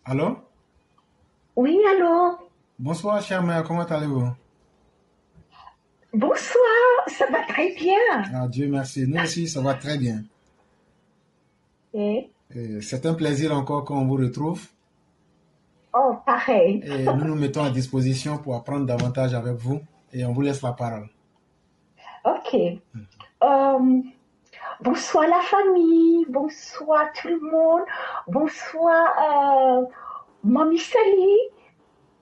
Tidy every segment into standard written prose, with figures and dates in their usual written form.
Allô? Oui, allô? Bonsoir, chère mère, comment allez-vous? Bonsoir, ça va très bien. Ah, Dieu merci. Nous aussi, ça va très bien. Et, C'est un plaisir encore qu'on vous retrouve oh, pareil. et nous nous mettons à disposition pour apprendre davantage avec vous et on vous laisse la parole. Ok. Bonsoir la famille, bonsoir tout le monde, bonsoir Mamie Sally,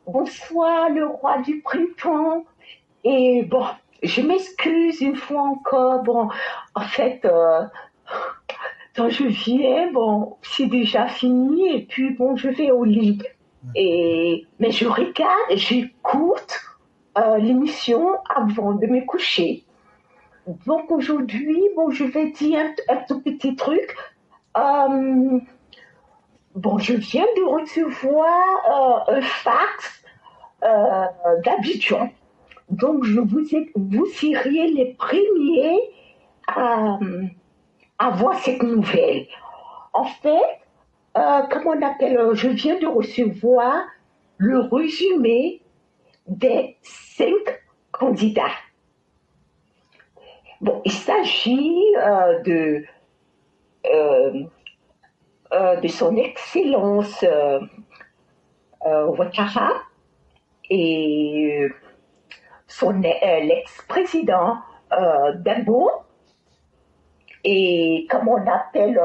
bonsoir le roi du printemps. Et bon, je m'excuse une fois encore. Bon, en fait, quand je viens, bon, c'est déjà fini et puis bon, je vais au lit. Mais je regarde, j'écoute l'émission avant de me coucher. Donc aujourd'hui, bon, je vais dire un tout petit truc. Euh, bon, je viens de recevoir un fax d'Abidjan. Donc vous seriez les premiers à, à voir cette nouvelle. En fait, comment on appelle, je viens de recevoir le résumé des 5 candidats. Bon, il s'agit euh, de son Excellence Ouattara et l'ex-président Dabo et comment on appelle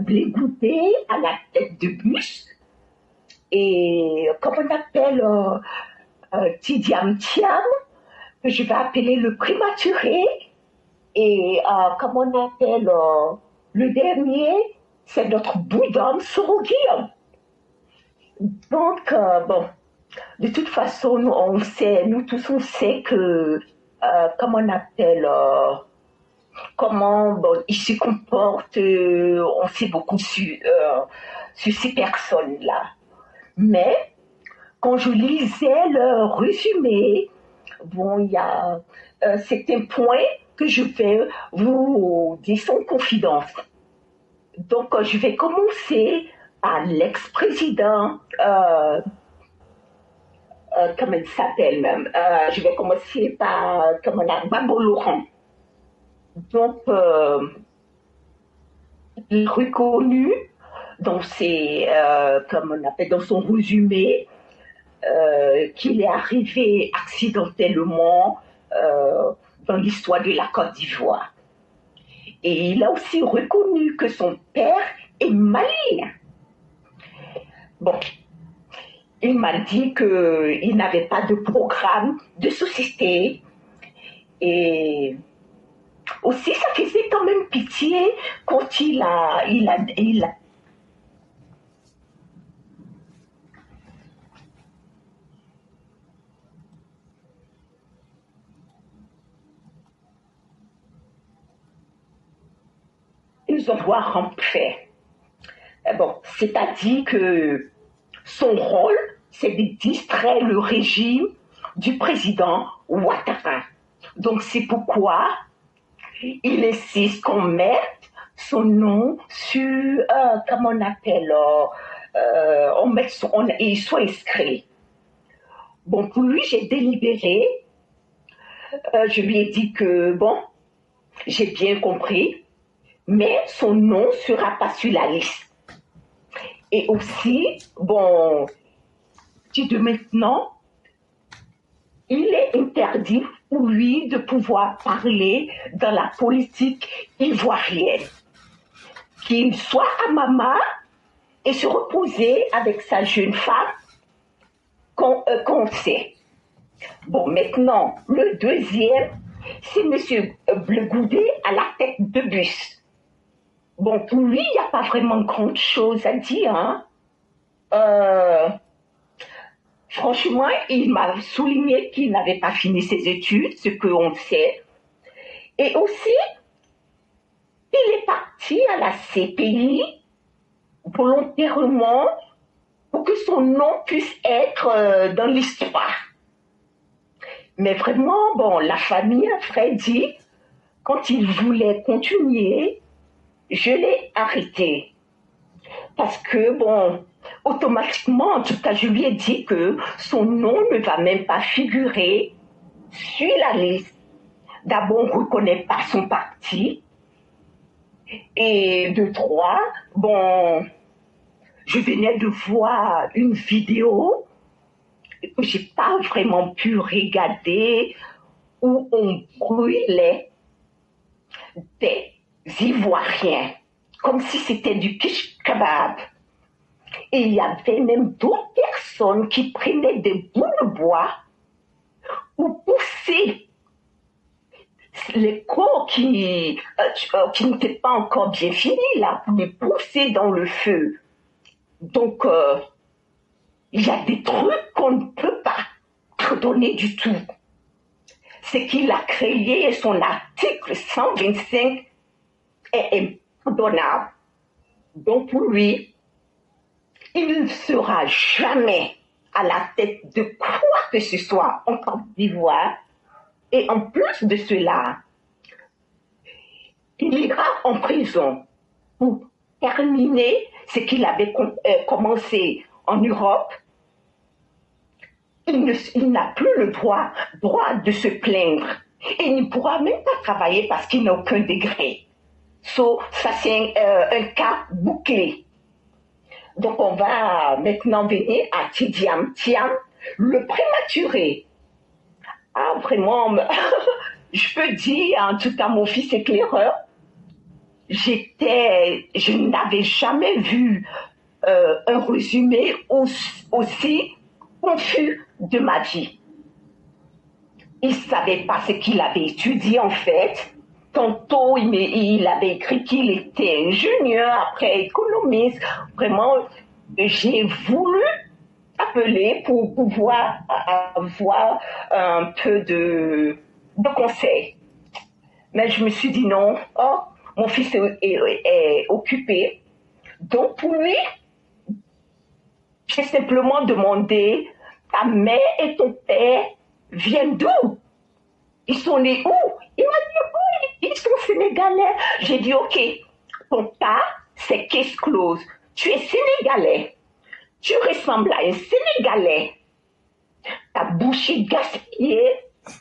Blé Goudé à la tête de bus et comment on appelle Tidiam Thiam, que je vais appeler le prématuré, et comment on appelle le dernier, c'est notre boudin Soroguillaume. Donc, bon, de toute façon, nous tous, on sait que, comment on appelle, comment bon, ils se comportent, on sait beaucoup sur ces personnes-là. Mais, quand je lisais le résumé, bon, il y a certains points que je vais vous dire sans confidence. Donc, je vais commencer par l'ex-président, comment il s'appelle même, je vais commencer par, comment on a, Babo Laurent. Donc, il est reconnu dans comme on appelle, dans son résumé, qu'il est arrivé accidentellement dans l'histoire de la Côte d'Ivoire. Et il a aussi reconnu que son père est malien. Bon, il m'a dit qu'il n'avait pas de programme de société. Et aussi, ça faisait quand même pitié quand il a ils ont devoir remplir. Bon, c'est-à-dire que son rôle, c'est de distraire le régime du président Ouattara. Donc c'est pourquoi il insiste qu'on mette son nom sur, comment on appelle, il soit inscrit. Bon, pour lui, j'ai délibéré. Je lui ai dit que, bon, j'ai bien compris, mais son nom ne sera pas sur la liste. Et aussi, bon, de maintenant, il est interdit pour lui de pouvoir parler dans la politique ivoirienne. Qu'il soit à Mama et se reposer avec sa jeune femme qu'on sait. Bon, maintenant, le deuxième, c'est M. Blegoudé à la tête de bus. Bon, pour lui, il n'y a pas vraiment grand chose à dire. Hein. Franchement, il m'a souligné qu'il n'avait pas fini ses études, ce qu'on sait. Et aussi, il est parti à la CPI volontairement pour que son nom puisse être dans l'histoire. Mais vraiment, bon, la famille a Freddy, quand il voulait continuer, je l'ai arrêté. Parce que, bon, automatiquement, en tout cas, je lui ai dit que son nom ne va même pas figurer sur la liste. D'abord, on ne reconnaît pas son parti. Et de trois, bon, je venais de voir une vidéo que j'ai pas vraiment pu regarder où on brûlait des Ivoiriens, comme si c'était du kish kebab. Et il y avait même d'autres personnes qui prenaient des bouts de bois pour pousser les corps qui n'étaient pas encore bien finis, là, pour les pousser dans le feu. Donc, il y a des trucs qu'on ne peut pas pardonner du tout. C'est qu'il a créé son article 125 est impardonnable. Donc, pour lui, il ne sera jamais à la tête de quoi que ce soit en Côte d'Ivoire. Et en plus de cela, il ira en prison pour terminer ce qu'il avait commencé en Europe. Il n'a plus le droit de se plaindre. Et il ne pourra même pas travailler parce qu'il n'a aucun degré. Ça, c'est un cas bouclé. Donc, on va maintenant venir à Tidiam Thiam, le prématuré. Ah, vraiment, je peux dire, en tout cas, mon fils éclaireur, je n'avais jamais vu un résumé aussi confus de ma vie. Il ne savait pas ce qu'il avait étudié en fait. Tantôt, il avait écrit qu'il était ingénieur, après économiste. Vraiment, j'ai voulu appeler pour pouvoir avoir un peu de conseils. Mais je me suis dit non, mon fils est occupé. Donc pour lui, j'ai simplement demandé, ta mère et ton père viennent d'où? Ils sont nés où? Il m'a dit, oui, ils sont sénégalais. J'ai dit, ok, ton cas, c'est case close. Tu es sénégalais. Tu ressembles à un Sénégalais. Ta bouche est gaspillée.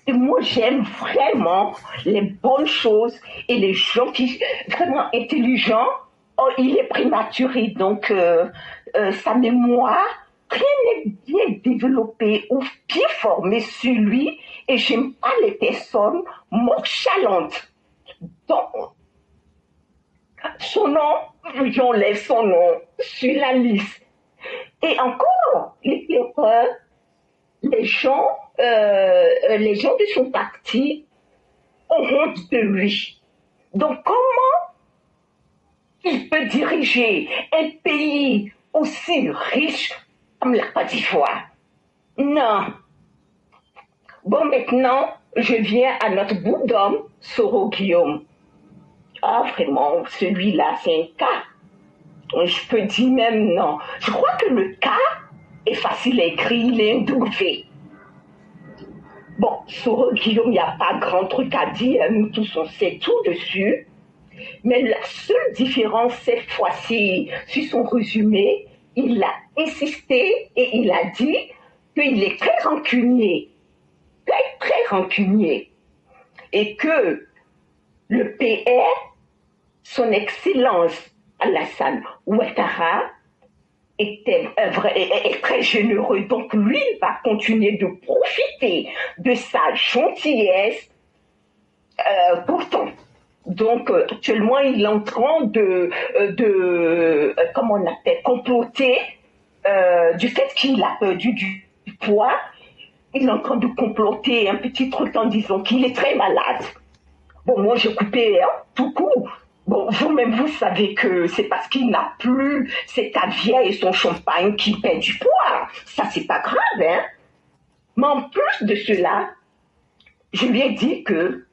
Et moi, j'aime vraiment les bonnes choses et les gens qui sont vraiment intelligents. Oh, il est prématuré, donc sa mémoire, rien n'est bien développée ou bien formée sur lui. Et j'aime pas les personnes nonchalantes. Donc, son nom, j'enlève son nom sur la liste. Et encore, les gens de son parti ont honte de lui. Donc comment il peut diriger un pays aussi riche comme la Côte d'Ivoire? Non. Bon, maintenant, je viens à notre bout d'homme, Soro Guillaume. Ah, vraiment, celui-là, c'est un cas. Je peux dire même non. Je crois que le cas est facile à écrire, il est un W. Bon, sur Guillaume, il n'y a pas grand truc à dire, nous tous on sait tout dessus. Mais la seule différence cette fois-ci, sur son résumé, il a insisté et il a dit qu'il est très rancunier. Très rancunier. Et que le PR, son excellence Alassane Ouattara, est très généreux. Donc lui, il va continuer de profiter de sa gentillesse pourtant. Donc actuellement, il est en train de comment on appelle, comploter du fait qu'il a perdu du poids. Il est en train de comploter un petit truc en disant qu'il est très malade. Bon, moi, j'ai coupé tout court. Bon, vous-même, vous savez que c'est parce qu'il n'a plus ses caviar et son champagne qui perd du poids. Ça, c'est pas grave, hein. Mais en plus de cela, je lui ai dit que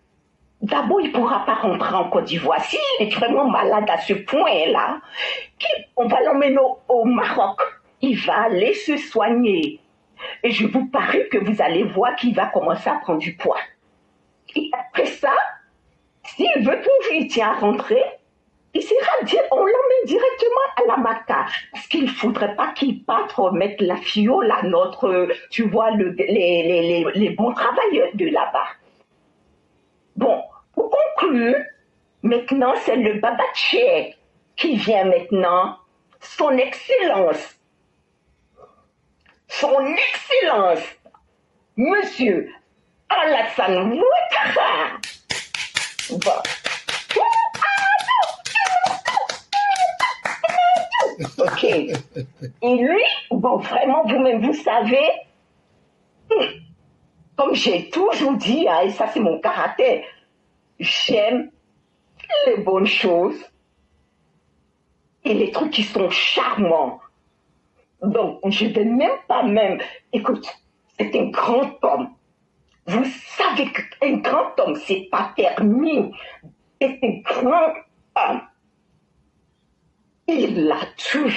d'abord, il ne pourra pas rentrer en Côte d'Ivoire. S'il est vraiment malade à ce point-là, on va l'emmener au Maroc. Il va aller se soigner. Et je vous parie que vous allez voir qu'il va commencer à prendre du poids. Et après ça, s'il veut toujours, il tient à rentrer, on l'emmène directement à la Maca. Parce qu'il ne faudrait pas qu'il parte remettre la fiole à notre, tu vois, les bons travailleurs de là-bas. Bon, pour conclure, maintenant, c'est le Babaché qui vient maintenant. Son Excellence, Monsieur Alassane Ouattara. Bon. Ok. Et lui, bon, vraiment, vous-même, vous savez, comme j'ai toujours dit, hein, et ça c'est mon caractère, j'aime les bonnes choses et les trucs qui sont charmants. Donc, je vais même, écoute, c'est un grand homme. Vous savez qu'un grand homme, c'est pas permis. C'est un grand homme. Il a tué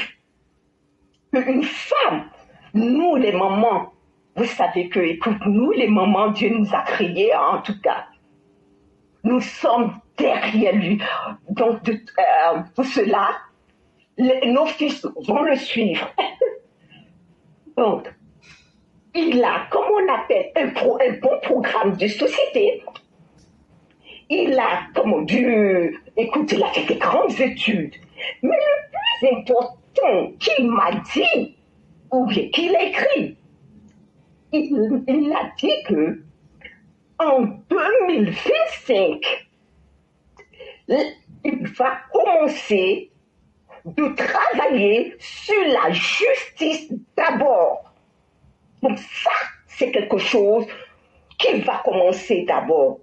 une femme. Nous, les mamans, vous savez que, écoute, nous, les mamans, Dieu nous a créés, en tout cas. Nous sommes derrière lui. Donc, pour cela, nos fils vont le suivre. Donc, il a, comme on appelle, un bon programme de société. Il a, écoute, il a fait des grandes études. Mais le plus important qu'il m'a dit, ou bien qu'il a écrit, il a dit que en 2025, il va commencer de travailler sur la justice d'abord. Donc ça, c'est quelque chose qu'il va commencer d'abord.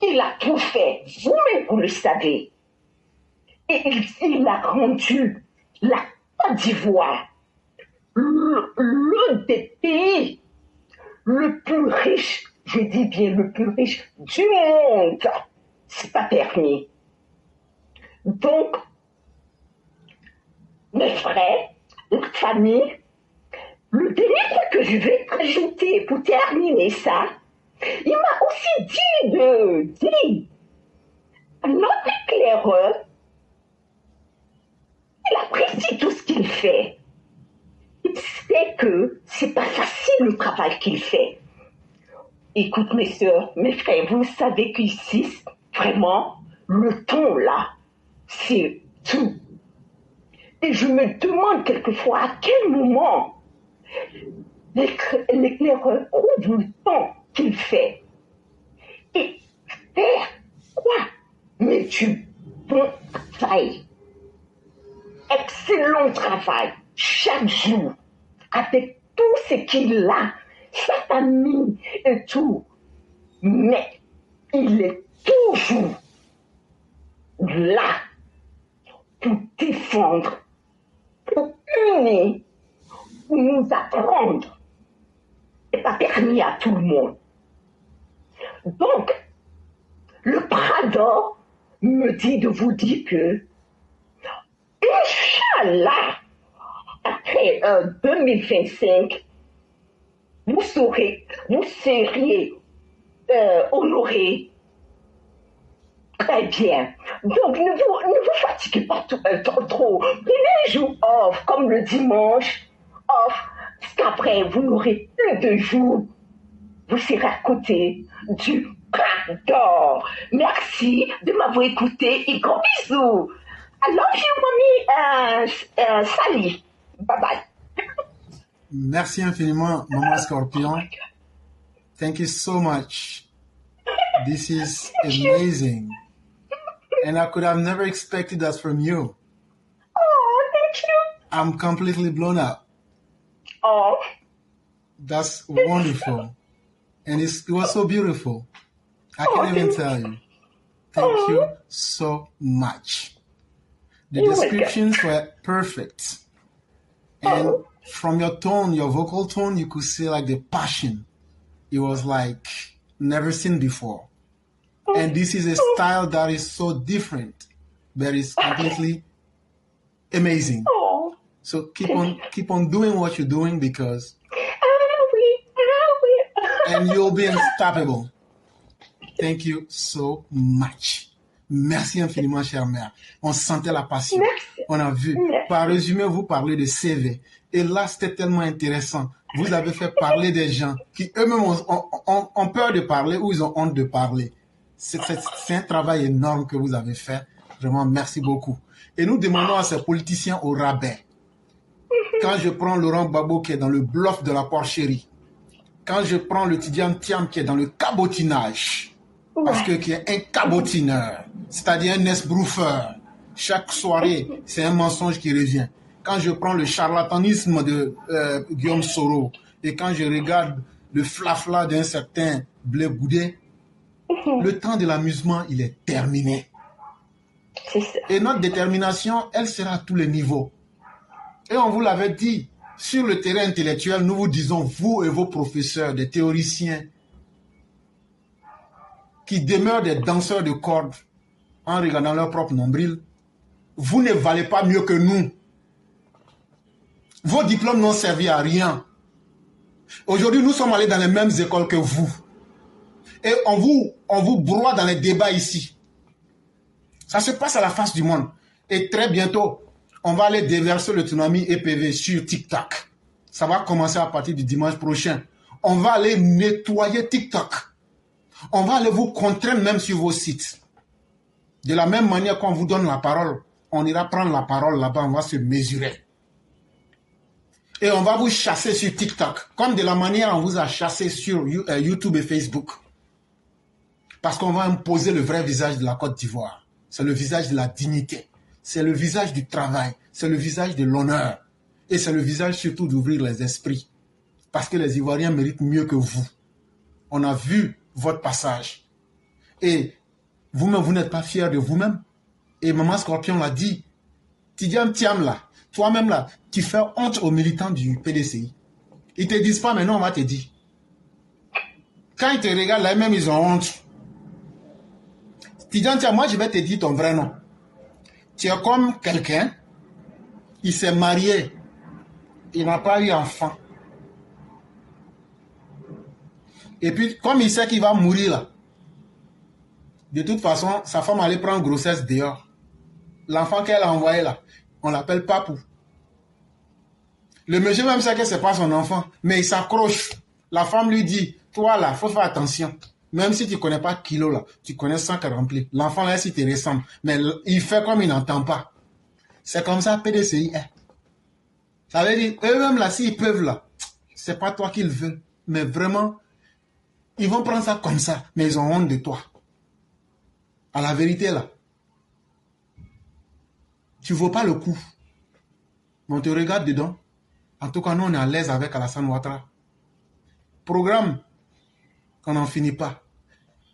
Il a tout fait, vous-même vous le savez. Et il a rendu la Côte d'Ivoire l'un des pays le plus riche, je dis bien le plus riche du monde. C'est pas permis. Donc, mes frères, la famille, le dernier truc que je vais ajouter pour terminer ça, il m'a aussi dit notre éclaireur, il apprécie tout ce qu'il fait. Il sait que c'est pas facile le travail qu'il fait. Écoute, mes soeurs, mes frères, vous savez qu'ici, vraiment, le ton là, c'est tout. Et je me demande quelquefois à quel moment l'éclaireur trouve le temps qu'il fait. Et faire quoi? Mais du bon travail. Excellent travail. Chaque jour. Avec tout ce qu'il a. Sa famille et tout. Mais il est toujours là pour défendre, pour unir, pour nous apprendre. C'est pas permis à tout le monde. Donc, le Prado me dit de vous dire que, Inch'Allah, après 2025, vous seriez honoré très bien. Donc, ne vous fatiguez pas trop. Prenez un jour off, comme le dimanche, off, parce qu'après, vous n'aurez plus de jours. Vous serez à côté du Prado. Merci de m'avoir écouté et gros bisous. I love you, mommy. Sally. Bye-bye. Merci infiniment, Maman Scorpion. Thank you so much. This is amazing. And I could have never expected that from you. Oh, thank you. I'm completely blown up. Oh. That's wonderful. And it was so beautiful. I can't even tell you. Thank you so much. The descriptions were perfect. And from your tone, your vocal tone, you could see like the passion. It was like never seen before. And this is a style that is so different, but it's completely amazing. So keep on doing what you're doing because and you'll be unstoppable. Thank you so much. Merci infiniment, chère mère. On sentait la passion. Merci. On a vu. Merci. Par résumé, vous parlez de CV. Et là, c'était tellement intéressant. Vous avez fait parler des gens qui eux-mêmes ont peur de parler ou ils ont honte de parler. C'est un travail énorme que vous avez fait. Vraiment, merci beaucoup. Et nous demandons à ces politiciens au rabais. Quand je prends Laurent Gbagbo qui est dans le bluff de la porcherie, quand je prends le Tidjane Thiam qui est dans le cabotinage, parce que qui est un cabotineur, c'est-à-dire un esbrouffeur, chaque soirée, c'est un mensonge qui revient. Quand je prends le charlatanisme de Guillaume Soro et quand je regarde le flafla d'un certain Blé Goudé, le temps de l'amusement, il est terminé. Et notre détermination, elle sera à tous les niveaux. Et on vous l'avait dit, sur le terrain intellectuel, nous vous disons, vous et vos professeurs, des théoriciens, qui demeurent des danseurs de cordes en regardant leur propre nombril, vous ne valez pas mieux que nous. Vos diplômes n'ont servi à rien. Aujourd'hui, nous sommes allés dans les mêmes écoles que vous. Et on vous broie dans les débats ici. Ça se passe à la face du monde. Et très bientôt, on va aller déverser le tsunami EPV sur TikTok. Ça va commencer à partir du dimanche prochain. On va aller nettoyer TikTok. On va aller vous contraindre même sur vos sites. De la même manière qu'on vous donne la parole, on ira prendre la parole là-bas, on va se mesurer. Et on va vous chasser sur TikTok, comme de la manière on vous a chassé sur YouTube et Facebook. Parce qu'on va imposer le vrai visage de la Côte d'Ivoire. C'est le visage de la dignité. C'est le visage du travail. C'est le visage de l'honneur. Et c'est le visage surtout d'ouvrir les esprits. Parce que les Ivoiriens méritent mieux que vous. On a vu votre passage. Et vous-même, vous n'êtes pas fiers de vous-même. Et Maman Scorpion l'a dit. Tidjane Thiam là, toi-même là, tu fais honte aux militants du PDCI. Ils ne te disent pas, mais non, on va te dire. Quand ils te regardent là, même ils ont honte. Tidjane Thiam, moi je vais te dire ton vrai nom. Tu es comme quelqu'un, il s'est marié, il n'a pas eu enfant. Et puis, comme il sait qu'il va mourir là, de toute façon, sa femme allait prendre grossesse dehors. L'enfant qu'elle a envoyé là, on l'appelle Papou. Le monsieur même sait que ce n'est pas son enfant, mais il s'accroche. La femme lui dit, toi là, il faut faire attention. Même si tu ne connais pas Kilo là, tu connais 100 qui rempli. L'enfant là, si te ressemble, mais il fait comme il n'entend pas. C'est comme ça PDCI est. Ça veut dire, eux-mêmes là, s'ils peuvent là, c'est pas toi qu'ils veulent. Mais vraiment, ils vont prendre ça comme ça, mais ils ont honte de toi. À la vérité là, tu ne vaux pas le coup. Mais on te regarde dedans. En tout cas, nous, on est à l'aise avec Alassane Ouattara. Programme qu'on n'en finit pas.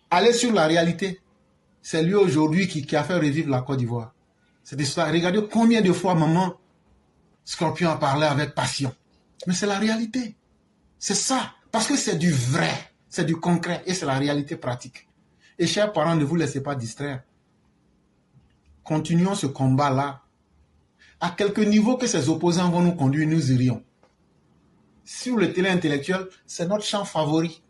Allez sur la réalité. C'est lui aujourd'hui qui a fait revivre la Côte d'Ivoire. C'est histoire. Regardez combien de fois Maman Scorpion a parlé avec passion. Mais c'est la réalité. C'est ça. Parce que c'est du vrai. C'est du concret. Et c'est la réalité pratique. Et chers parents, ne vous laissez pas distraire. Continuons ce combat-là. À quelque niveau que ces opposants vont nous conduire, nous irions. Sur le terrain intellectuel, c'est notre champ favori.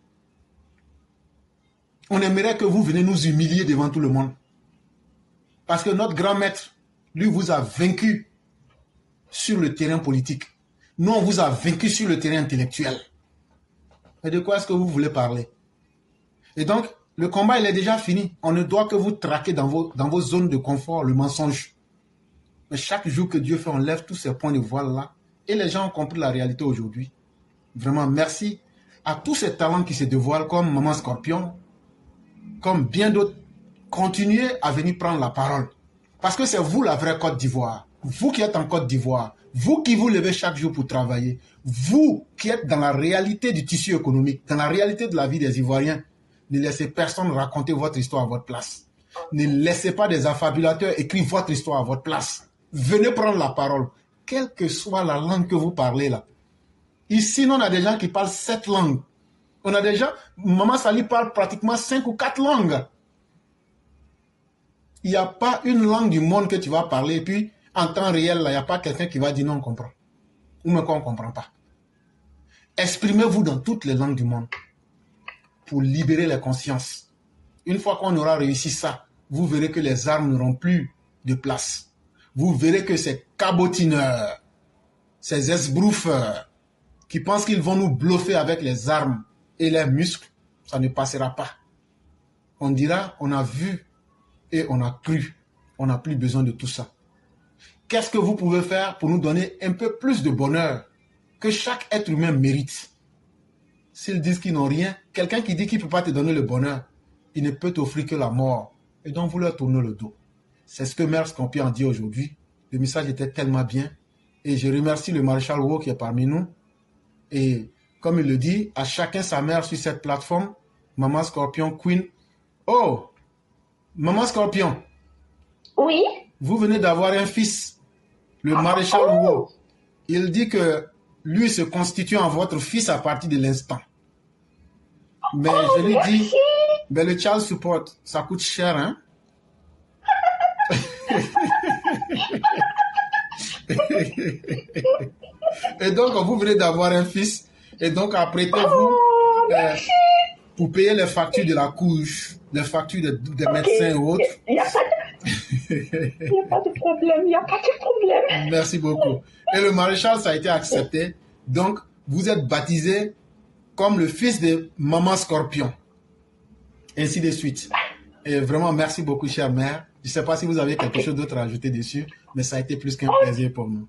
On aimerait que vous venez nous humilier devant tout le monde. Parce que notre grand maître, lui, vous a vaincu sur le terrain politique. Nous, on vous a vaincu sur le terrain intellectuel. Et de quoi est-ce que vous voulez parler? Et donc, le combat, il est déjà fini. On ne doit que vous traquer dans vos zones de confort, le mensonge. Mais chaque jour que Dieu fait, on lève tous ces points de voile-là. Et les gens ont compris la réalité aujourd'hui. Vraiment, merci à tous ces talents qui se dévoilent comme Maman Scorpion, comme bien d'autres. Continuez à venir prendre la parole. Parce que c'est vous la vraie Côte d'Ivoire. Vous qui êtes en Côte d'Ivoire. Vous qui vous levez chaque jour pour travailler. Vous qui êtes dans la réalité du tissu économique, dans la réalité de la vie des Ivoiriens. Ne laissez personne raconter votre histoire à votre place. Ne laissez pas des affabulateurs écrire votre histoire à votre place. Venez prendre la parole. Quelle que soit la langue que vous parlez là. Ici, on a des gens qui parlent 7 langues. On a des gens, Maman Sali parle pratiquement 5 ou 4 langues. Il n'y a pas une langue du monde que tu vas parler et puis en temps réel, il n'y a pas quelqu'un qui va dire non, on comprend. Ou même qu'on ne comprend pas. Exprimez-vous dans toutes les langues du monde pour libérer les consciences. Une fois qu'on aura réussi ça, vous verrez que les armes n'auront plus de place. Vous verrez que ces cabotineurs, ces esbrouffeurs qui pensent qu'ils vont nous bluffer avec les armes et les muscles, ça ne passera pas. On dira, on a vu et on a cru. On n'a plus besoin de tout ça. Qu'est-ce que vous pouvez faire pour nous donner un peu plus de bonheur que chaque être humain mérite? S'ils disent qu'ils n'ont rien, quelqu'un qui dit qu'il ne peut pas te donner le bonheur, il ne peut t'offrir que la mort. Et donc vous leur tournez le dos. C'est ce que Mère Scorpion a dit aujourd'hui. Le message était tellement bien. Et je remercie le maréchal Wo qui est parmi nous. Et comme il le dit, à chacun sa mère sur cette plateforme. Maman Scorpion, Queen. Oh, Maman Scorpion. Oui. Vous venez d'avoir un fils, le maréchal Wo. Il dit que lui se constitue en votre fils à partir de l'instant. Mais je lui dis, mais le child support, ça coûte cher, hein? Et donc, vous venez d'avoir un fils, et donc apprêtez-vous pour payer les factures de la couche, les factures des médecins et autres. Il n'y a pas de problème, il n'y a pas de problème. Merci beaucoup. Et le maréchal, ça a été accepté. Donc, vous êtes baptisé comme le fils de Maman Scorpion. Ainsi de suite. Et vraiment, merci beaucoup, chère mère. Je ne sais pas si vous avez quelque chose d'autre à ajouter dessus, mais ça a été plus qu'un plaisir pour nous.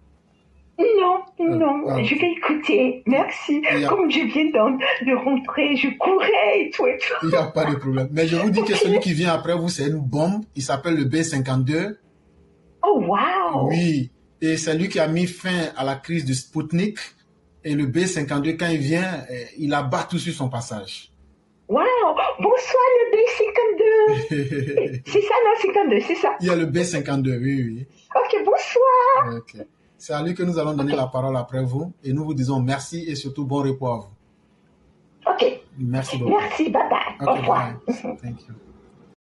Non, je vais écouter. Merci. Comme je viens de rentrer, je courais et tout. Il n'y a pas de problème. Mais je vous dis que celui qui vient après vous, c'est une bombe. Il s'appelle le B-52. Oh, wow. Oui. Et c'est lui qui a mis fin à la crise du Sputnik. Et le B-52, quand il vient, il abat tout sur son passage. Wow. Bonsoir, le B-52. C'est ça, non, 52, c'est ça. Il y a le B-52, oui. Ok, bonsoir. Ok. C'est à lui que nous allons donner la parole après vous. Et nous vous disons merci et surtout bon repos à vous. Ok. Merci beaucoup. Merci, bye bye. Okay, au revoir. bye. Thank you.